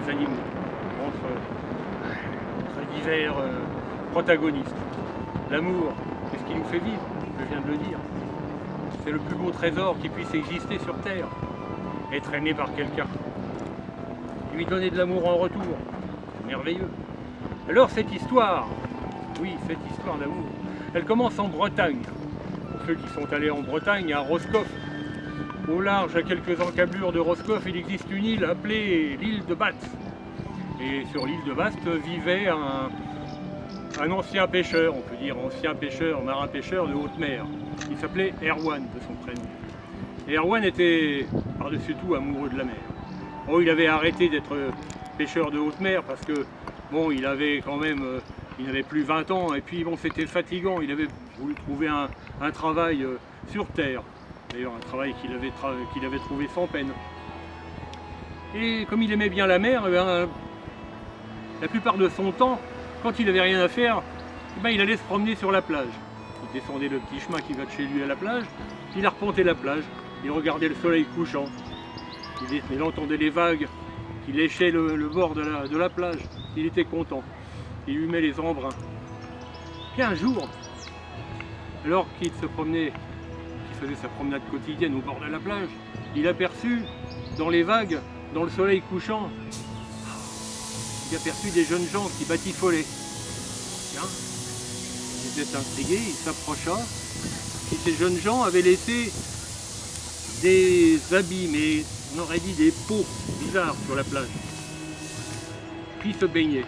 les animaux, entre divers protagonistes. L'amour, c'est ce qui nous fait vivre, je viens de le dire. C'est le plus beau trésor qui puisse exister sur Terre. Être aimé par quelqu'un. Lui donner de l'amour en retour. C'est merveilleux. Alors cette histoire, oui, cette histoire d'amour, elle commence en Bretagne. Pour ceux qui sont allés en Bretagne, à Roscoff, au large, à quelques encablures de Roscoff, il existe une île appelée l'île de Batte. Et sur l'île de Batte vivait un ancien pêcheur, on peut dire ancien pêcheur, marin-pêcheur de haute mer. Il s'appelait Erwan de son prénom. Et Erwan était par-dessus tout amoureux de la mer. Oh, il avait arrêté d'être pêcheur de haute mer parce que, bon, il avait quand même, il n'avait plus 20 ans et puis bon, c'était fatigant. Il avait voulu trouver un travail sur terre. D'ailleurs, un travail qu'il avait trouvé sans peine. Et comme il aimait bien la mer, eh bien, la plupart de son temps, quand il n'avait rien à faire, eh bien, il allait se promener sur la plage. Il descendait le petit chemin qui va de chez lui à la plage, il arpentait la plage, il regardait le soleil couchant, il entendait les vagues qui léchaient le bord de la plage, il était content, il humait les embruns. Puis un jour, alors qu'il se promenait, qu'il faisait sa promenade quotidienne au bord de la plage, il aperçut dans les vagues, dans le soleil couchant, il aperçut des jeunes gens qui batifolaient. Tiens, il était intrigué, il s'approcha, et ces jeunes gens avaient laissé des habits, mais on aurait dit des peaux bizarres sur la plage. Puis se baignaient.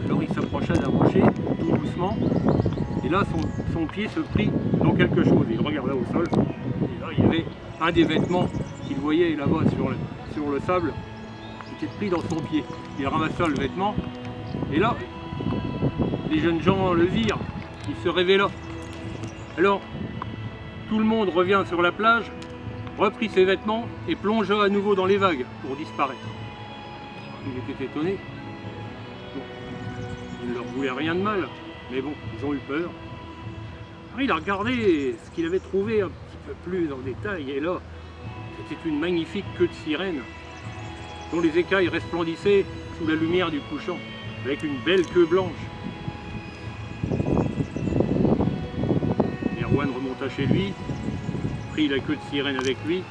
Alors il s'approcha d'un rocher, tout doucement, et là son pied se prit dans quelque chose. Il regarda au sol, et là il y avait un des vêtements qu'il voyait là-bas sur le sable, qui était pris dans son pied. Il ramassa le vêtement, et là, les jeunes gens le virent, il se révéla. Alors, tout le monde revient sur la plage, reprit ses vêtements et plongea à nouveau dans les vagues pour disparaître. Il était étonné. Bon, il ne leur voulait rien de mal, mais bon, ils ont eu peur. Alors, il a regardé ce qu'il avait trouvé un petit peu plus en détail, et là, c'était une magnifique queue de sirène, dont les écailles resplendissaient sous la lumière du couchant, avec une belle queue blanche. Erwan remonta chez lui, prit la queue de sirène avec lui,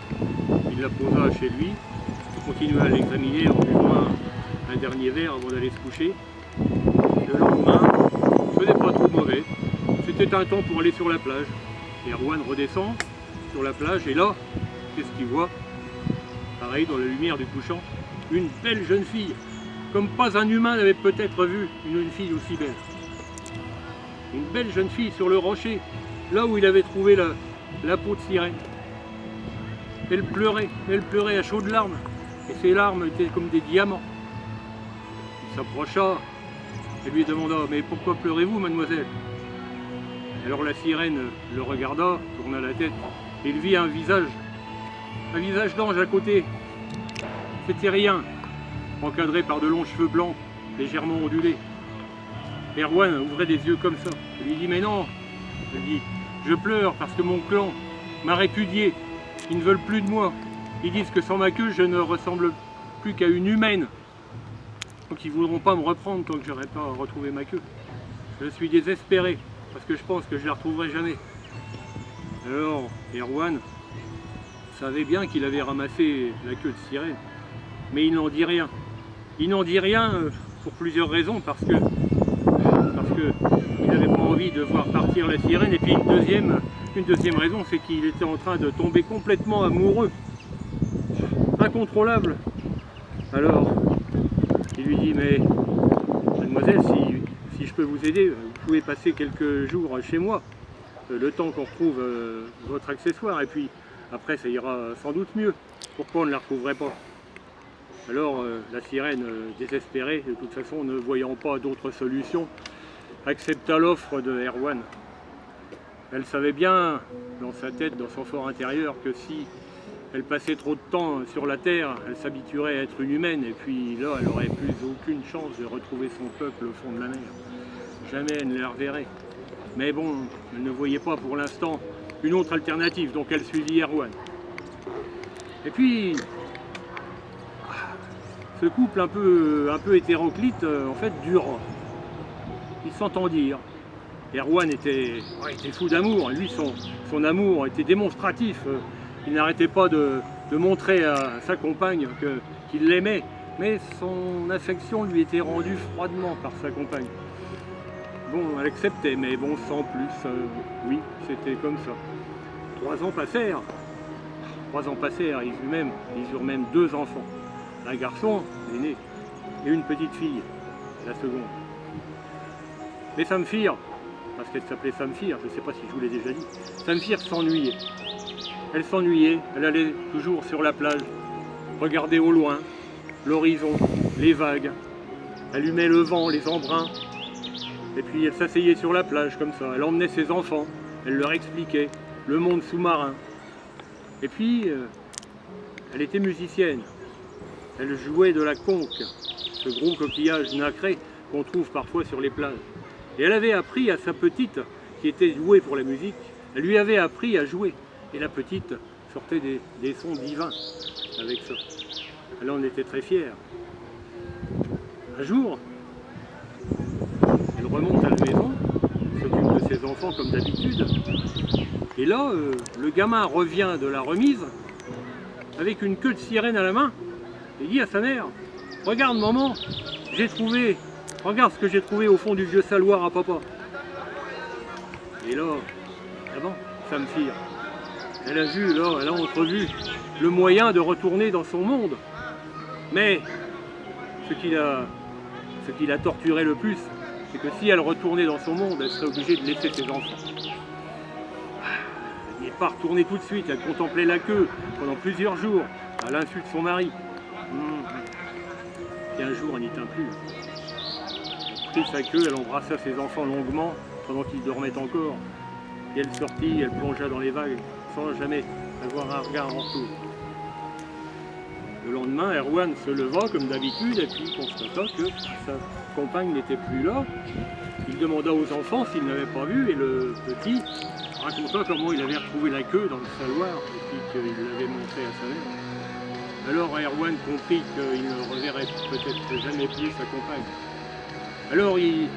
il la posa chez lui, il continua à l'examiner en buvant un dernier verre avant d'aller se coucher. Le lendemain, il ne faisait pas trop mauvais, c'était un temps pour aller sur la plage. Erwan redescend sur la plage et là, qu'est-ce qu'il voit? Pareil, dans la lumière du couchant, une belle jeune fille, comme pas un humain n'avait peut-être vu une fille aussi belle. Une belle jeune fille sur le rocher, là où il avait trouvé la peau de sirène. Elle pleurait à chaudes larmes, et ses larmes étaient comme des diamants. Il s'approcha et lui demanda « Mais pourquoi pleurez-vous, mademoiselle ?» Alors la sirène le regarda, tourna la tête, et il vit un visage d'ange à côté. C'était rien, encadré par de longs cheveux blancs, légèrement ondulés. Erwan ouvrait des yeux comme ça. Il lui dit « Mais non !» Elle dit « Je pleure parce que mon clan m'a répudié. Ils ne veulent plus de moi. Ils disent que sans ma queue, je ne ressemble plus qu'à une humaine. Donc ils ne voudront pas me reprendre tant que je n'aurai pas retrouvé ma queue. Je suis désespéré parce que je pense que je ne la retrouverai jamais. » Alors Erwan savait bien qu'il avait ramassé la queue de sirène, mais il n'en dit rien. Il n'en dit rien pour plusieurs raisons, parce que il n'avait pas envie de voir partir la sirène, et puis une deuxième raison, c'est qu'il était en train de tomber complètement amoureux, incontrôlable. Alors il lui dit « Mais mademoiselle, si je peux vous aider, vous pouvez passer quelques jours chez moi, le temps qu'on retrouve votre accessoire, et puis après ça ira sans doute mieux. Pourquoi on ne la retrouverait pas ?» Alors la sirène, désespérée, de toute façon ne voyant pas d'autre solution, accepta l'offre de Erwan. Elle savait bien, dans sa tête, dans son fort intérieur, que si elle passait trop de temps sur la terre, elle s'habituerait à être une humaine, et puis là, elle n'aurait plus aucune chance de retrouver son peuple au fond de la mer. Jamais elle ne la reverrait. Mais bon, elle ne voyait pas pour l'instant une autre alternative, donc elle suivit Erwan. Et puis, ce couple un peu hétéroclite, en fait, dura. Ils s'entendirent. Erwan était fou d'amour. Lui, son amour était démonstratif. Il n'arrêtait pas de montrer à sa compagne qu'il l'aimait. Mais son affection lui était rendue froidement par sa compagne. Bon, elle acceptait, mais bon, sans plus. Oui, c'était comme ça. 3 ans passèrent. 3 ans passèrent, ils eurent même 2 enfants. Un garçon, l'aîné, et une petite fille, la seconde. Mais Samphir, parce qu'elle s'appelait Samphir, je ne sais pas si je vous l'ai déjà dit, Samphir s'ennuyait. Elle s'ennuyait, elle allait toujours sur la plage, regarder au loin, l'horizon, les vagues, allumait le vent, les embruns, et puis elle s'asseyait sur la plage comme ça, elle emmenait ses enfants, elle leur expliquait le monde sous-marin. Et puis, elle était musicienne, elle jouait de la conque, ce gros coquillage nacré qu'on trouve parfois sur les plages. Et elle avait appris à sa petite, qui était douée pour la musique, elle lui avait appris à jouer. Et la petite sortait des sons divins avec ça. Elle en était très fière. Un jour, elle remonte à la maison, s'occupe de ses enfants comme d'habitude. Et là, le gamin revient de la remise avec une queue de sirène à la main et dit à sa mère: « Regarde maman, regarde ce que j'ai trouvé au fond du vieux saloir à papa. » Et là, avant, Samphir, elle a entrevu le moyen de retourner dans son monde. Mais ce qui la torturait le plus, c'est que si elle retournait dans son monde, elle serait obligée de laisser ses enfants. Elle n'est pas retournée tout de suite, elle contemplait la queue pendant plusieurs jours, à l'insu de son mari. Et un jour, elle n'y tint plus. Elle prit sa queue, elle embrassa ses enfants longuement pendant qu'ils dormaient encore. Et elle sortit, elle plongea dans les vagues sans jamais avoir un regard en retour. Le lendemain, Erwan se leva comme d'habitude et puis constata que sa compagne n'était plus là. Il demanda aux enfants s'ils n'avaient pas vu et le petit raconta comment il avait retrouvé la queue dans le saloir et puis qu'il l'avait montré à sa mère. Alors Erwan comprit qu'il ne reverrait peut-être jamais plus sa compagne. Alors il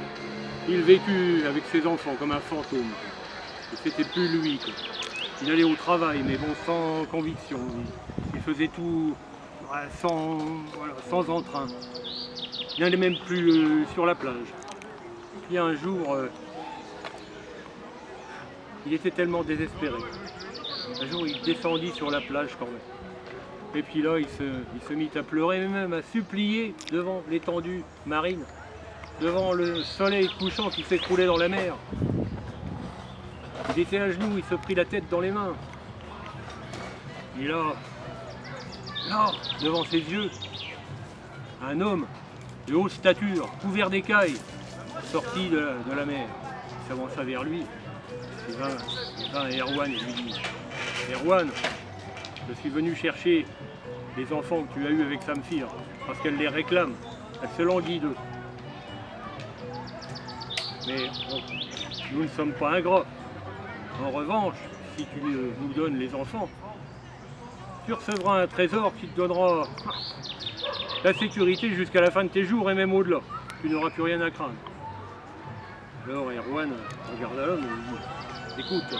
vécut avec ses enfants comme un fantôme. Et c'était plus lui, quoi. Il allait au travail, mais bon, sans conviction. Il faisait tout sans entrain. Il n'allait même plus sur la plage. Puis un jour, il était tellement désespéré. Un jour, il descendit sur la plage quand même. Et puis là, il se mit à pleurer, mais même à supplier devant l'étendue marine, devant le soleil couchant qui s'écroulait dans la mer. Il était à genoux, il se prit la tête dans les mains. Et là, devant ses yeux, un homme de haute stature, couvert d'écailles, sorti de la mer. Il s'avança vers lui. Il vint à Erwan et lui dit: « Erwan, je suis venu chercher les enfants que tu as eus avec Samphir, parce qu'elle les réclame, elle se languit d'eux. Mais bon, nous ne sommes pas ingrats. En revanche, si tu nous donnes les enfants, tu recevras un trésor qui te donnera la sécurité jusqu'à la fin de tes jours et même au-delà. Tu n'auras plus rien à craindre. » Alors Erwan regarda l'homme et lui dit: « Écoute,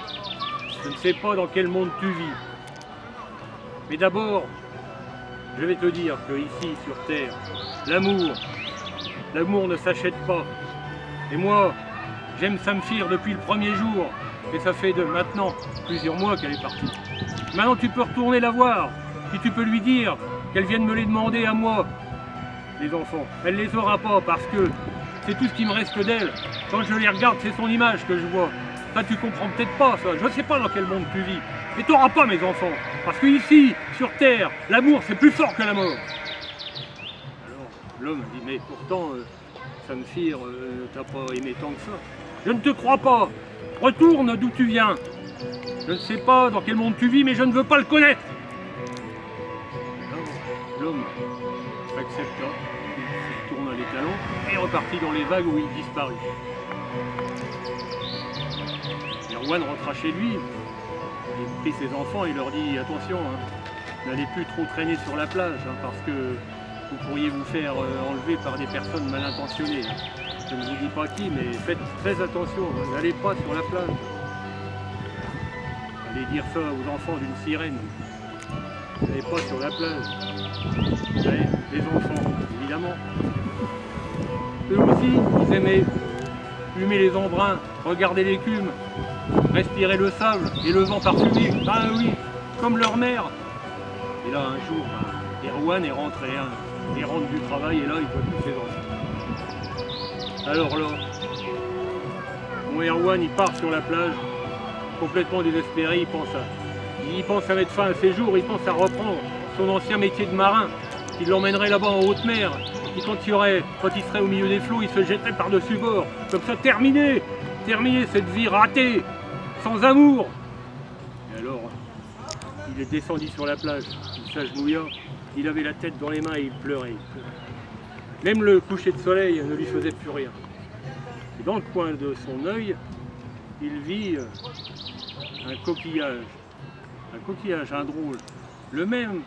je ne sais pas dans quel monde tu vis, mais d'abord, je vais te dire que ici sur Terre, l'amour ne s'achète pas. Et moi, j'aime Samphir depuis le premier jour, et ça fait de maintenant plusieurs mois qu'elle est partie. Maintenant tu peux retourner la voir, puis tu peux lui dire qu'elle vienne me les demander à moi, les enfants. Elle les aura pas parce que c'est tout ce qui me reste d'elle. Quand je les regarde, c'est son image que je vois. Ça tu comprends peut-être pas ça, je ne sais pas dans quel monde tu vis. Mais tu n'auras pas mes enfants, parce que ici, sur Terre, l'amour c'est plus fort que la mort. » Alors l'homme dit: « Mais pourtant, Samphir, t'as pas aimé tant que ça. »« Je ne te crois pas. Retourne d'où tu viens. Je ne sais pas dans quel monde tu vis, mais je ne veux pas le connaître. » Alors l'homme accepta, il tourna les talons et repartit dans les vagues où il disparut. Erwan rentra chez lui, il prit ses enfants et leur dit: « Attention, n'allez plus trop traîner sur la plage, parce que vous pourriez vous faire enlever par des personnes mal intentionnées. Je ne vous dis pas qui, mais faites très attention, n'allez pas sur la plage. Allez dire ça aux enfants d'une sirène. N'allez pas sur la plage. Allez, les enfants, évidemment. Eux aussi, ils aimaient humer les embruns, regarder l'écume, respirer le sable et le vent parfumé. Ah oui, comme leur mère. Et là, un jour, Erwan est rentré, il rentre du travail et là, il voit plus ses enfants. Alors là, mon Erwan, il part sur la plage, complètement désespéré, il pense à mettre fin à ses jours, il pense à reprendre son ancien métier de marin, qui l'emmènerait là-bas en haute mer, et quand il serait au milieu des flots, il se jetterait par-dessus bord, comme ça, terminé cette vie ratée, sans amour. Et alors, il est descendu sur la plage, il s'agenouilla, il avait la tête dans les mains et il pleurait. Même le coucher de soleil ne lui faisait plus rien. Et dans le coin de son œil, il vit un coquillage, un drôle, le même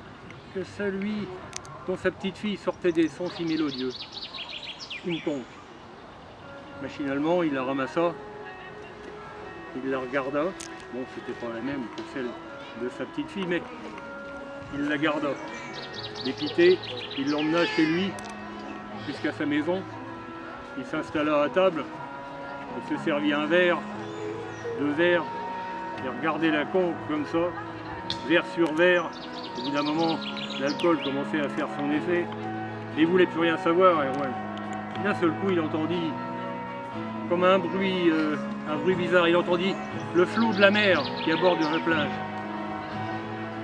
que celui dont sa petite fille sortait des sons si mélodieux, une conque. Machinalement, il la ramassa, il la regarda, bon, c'était pas la même que celle de sa petite fille, mais il la garda. Dépité, il l'emmena chez lui, jusqu'à sa maison, il s'installa à table, il se servit un verre, 2 verres, il regardait la conque comme ça, verre sur verre. Au bout d'un moment, l'alcool commençait à faire son effet, et il ne voulait plus rien savoir. Erwan. D'un seul coup, il entendit comme un bruit bizarre, il entendit le flot de la mer qui aborde la plage.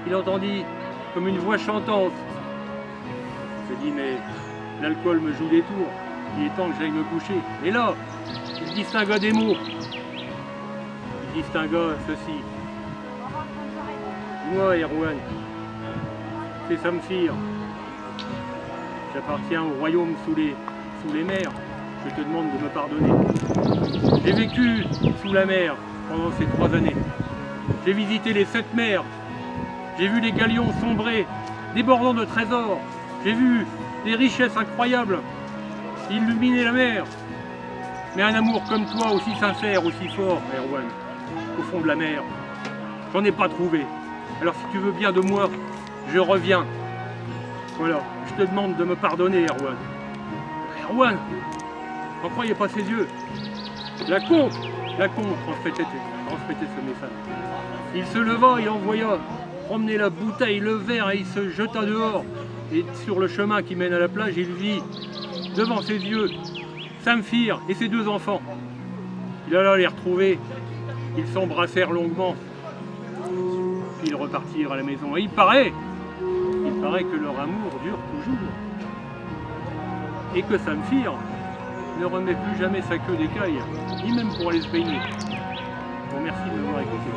Il entendit comme une voix chantante. Il se dit, mais l'alcool me joue des tours, il est temps que j'aille me coucher. Et là, il distingua des mots. Il distingua ceci. Moi, Erwan, c'est Samphir. J'appartiens au royaume sous les mers. Je te demande de me pardonner. J'ai vécu sous la mer pendant ces 3 années. J'ai visité les 7 mers. J'ai vu les galions sombrer, débordant de trésors. J'ai vu des richesses incroyables illuminer la mer. Mais un amour comme toi, aussi sincère, aussi fort, Erwan, au fond de la mer, j'en ai pas trouvé. Alors si tu veux bien de moi, je reviens. Voilà, je te demande de me pardonner, Erwan. Erwan, n'en croyez pas ses yeux. La conque transmettait ce message. Il se leva, il envoya promener la bouteille, le verre, et il se jeta dehors. Et sur le chemin qui mène à la plage, il vit devant ses yeux Samphir et ses 2 enfants. Il alla les retrouver, ils s'embrassèrent longuement, puis ils repartirent à la maison. Et il paraît que leur amour dure toujours. Et que Samphir ne remet plus jamais sa queue d'écaille, ni même pour aller se baigner. Bon, merci de m'avoir écouté.